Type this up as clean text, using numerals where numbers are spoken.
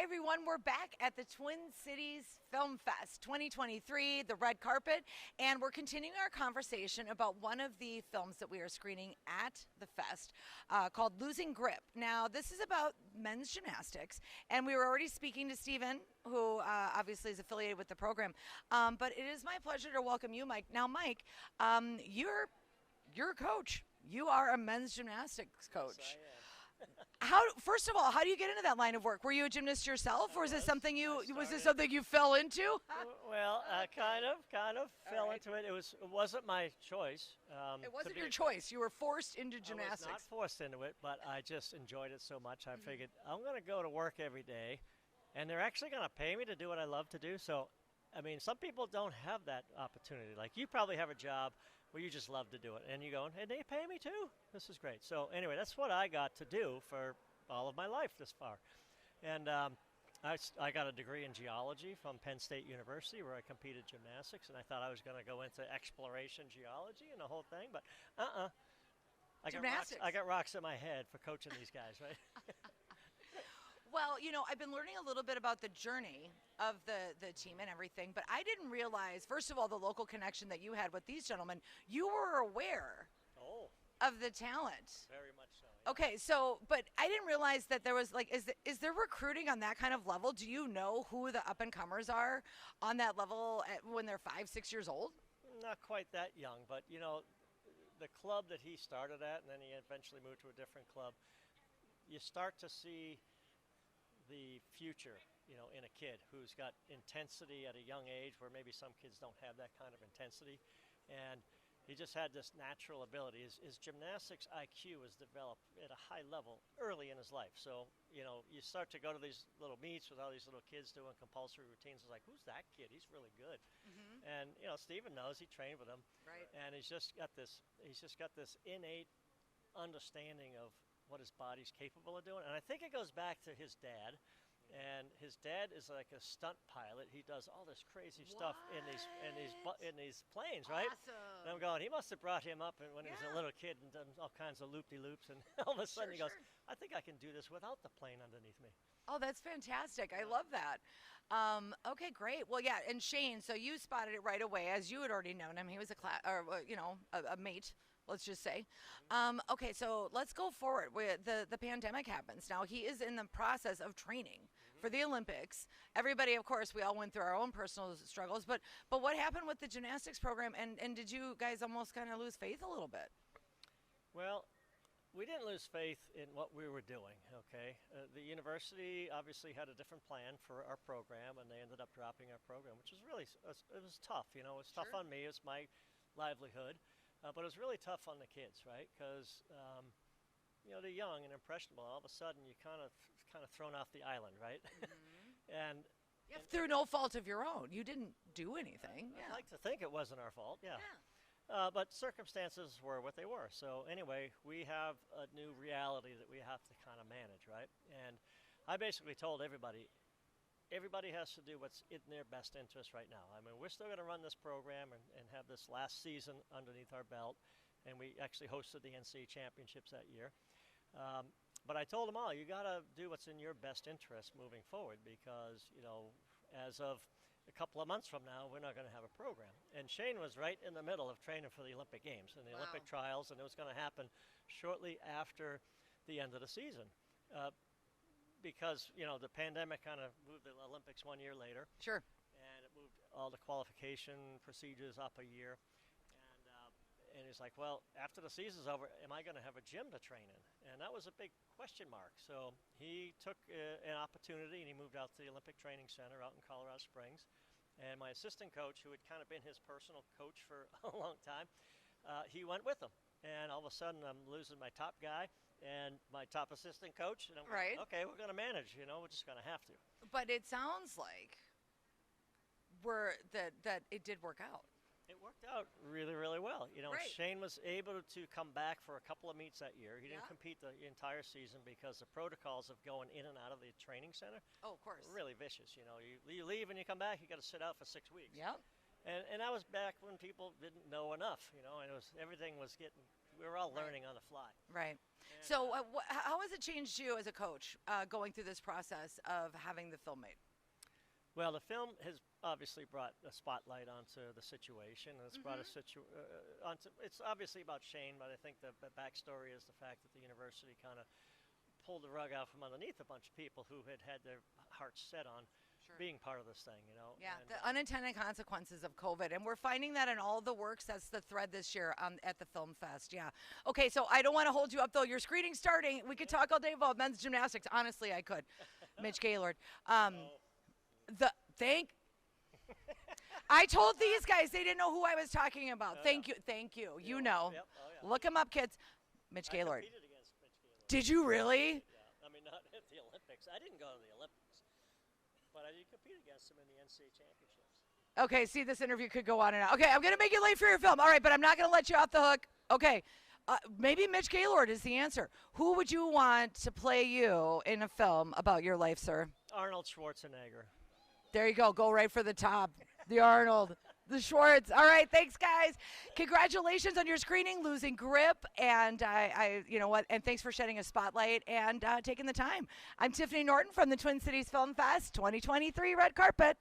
everyone. We're back at the Twin Cities Film Fest 2023, the red carpet, and we're continuing our conversation about one of the films that we are screening at the fest called Losing Grip. Now, this is about men's gymnastics, and we were already speaking to Stephen, who obviously is affiliated with the program, but it is my pleasure to welcome you, Mike. Now, Mike, you're a coach. You are a men's gymnastics coach. Yes, I am. First of all, how do you get into that line of work? Were you a gymnast yourself, or is it something was this something you fell into? Well, kind of fell into it. It wasn't my choice. It wasn't your choice. You were forced into gymnastics. I was not forced into it, but I just enjoyed it so much. I figured I'm going to go to work every day, and they're actually going to pay me to do what I love to do. So, I mean, some people don't have that opportunity. Like, you probably have a job where you just love to do it, and you go, and they pay me too? This is great. So anyway, that's what I got to do for all of my life this far. And I got a degree in geology from Penn State University, where I competed gymnastics, and I thought I was going to go into exploration geology and the whole thing, but I got rocks in my head for coaching these guys, right? Well, you know, I've been learning a little bit about the journey of the team and everything, but I didn't realize, first of all, the local connection that you had with these gentlemen. You were aware of the talent. Very much so. Yeah. Okay, so, but I didn't realize that there was, like, is there recruiting on that kind of level? Do you know who the up-and-comers are on that level when they're 5, 6 years old? Not quite that young, but, you know, the club that he started at, and then he eventually moved to a different club, you start to see the future, you know, in a kid who's got intensity at a young age, where maybe some kids don't have that kind of intensity. And he just had this natural ability. His gymnastics IQ was developed at a high level early in his life. So, you know, you start to go to these little meets with all these little kids doing compulsory routines. It's like, who's that kid? He's really good. Mm-hmm. And, you know, Stephen knows. He trained with him. Right. And he's just got this innate understanding of what his body's capable of doing. And I think it goes back to his dad. And his dad is like a stunt pilot. He does all this crazy stuff in these planes, right? Awesome. And I'm going, he must have brought him up when he was a little kid and done all kinds of loop-de-loops. And all of a sudden he goes, I think I can do this without the plane underneath me. Oh, that's fantastic. I love that. Okay, great. Well, yeah, and Shane, so you spotted it right away, as you had already known him. He was a mate, let's just say. Okay, so let's go forward. The pandemic happens. Now, he is in the process of training for the Olympics. Everybody, of course, we all went through our own personal struggles, but what happened with the gymnastics program, and did you guys almost kind of lose faith a little bit? Well, we didn't lose faith in what we were doing, okay? The university obviously had a different plan for our program, and they ended up dropping our program, which was really, it was tough, you know. It was tough on me. It was my livelihood. But it was really tough on the kids, right? Because, you know, they're young and impressionable. All of a sudden, you're kind of thrown off the island, right? Mm-hmm. Through no fault of your own. You didn't do anything. I'd like to think it wasn't our fault, yeah. But circumstances were what they were. So anyway, we have a new reality that we have to kind of manage, right? And I basically told everybody has to do what's in their best interest right now. I mean, we're still going to run this program and have this last season underneath our belt. And we actually hosted the NCAA championships that year. But I told them all, you got to do what's in your best interest moving forward, because, you know, as of a couple of months from now, we're not going to have a program. And Shane was right in the middle of training for the Olympic Games and the Olympic trials, and it was going to happen shortly after the end of the season. Because, you know, the pandemic kind of moved the Olympics 1 year later. Sure. And it moved all the qualification procedures up a year. And he's like, well, after the season's over, am I going to have a gym to train in? And that was a big question mark. So he took an opportunity, and he moved out to the Olympic Training Center out in Colorado Springs. And my assistant coach, who had kind of been his personal coach for a long time, he went with him. And all of a sudden, I'm losing my top guy and my top assistant coach. And I'm going, okay, we're going to manage. You know, we're just going to have to. But it sounds like that it did work out. It worked out really, really well. You know, Right. Shane was able to come back for a couple of meets that year. He didn't compete the entire season because the protocols of going in and out of the training center of course, were really vicious. You know, you leave and you come back, you got to sit out for 6 weeks. Yep. And I was back when people didn't know enough, you know, and everything was getting, we were all learning on the fly. Right. And, So, how has it changed you as a coach going through this process of having the film made? well, the film has obviously brought a spotlight onto the situation. It's brought a onto. It's obviously about Shane, but I think the backstory is the fact that the university kind of pulled the rug out from underneath a bunch of people who had their hearts set on being part of this thing, you know. Yeah, And, the unintended consequences of COVID. And we're finding that in all the works. That's the thread this year at the Film Fest. Yeah. Okay, so I don't want to hold you up, though. Your screening's starting. We could talk all day about men's gymnastics. Honestly, I could. Mitch Gaylord. I told these guys they didn't know who I was talking about. Thank you. Thank you. You know. Yep. Oh, yeah. Look him up, kids. Mitch Gaylord. I competed against Mitch Gaylord. Did you really? Yeah. I mean, not at the Olympics. I didn't go to the Olympics, but I did compete against him in the NCAA championships. Okay, see, this interview could go on and on. Okay, I'm going to make you late for your film. All right, but I'm not going to let you off the hook. Okay, maybe Mitch Gaylord is the answer. Who would you want to play you in a film about your life, sir? Arnold Schwarzenegger. There you go. Go right for the top. The Arnold. The Schwartz. All right, thanks, guys. Congratulations on your screening, Losing Grip, and you know what? And thanks for shedding a spotlight and taking the time. I'm Tiffany Norton from the Twin Cities Film Fest 2023 Red Carpet.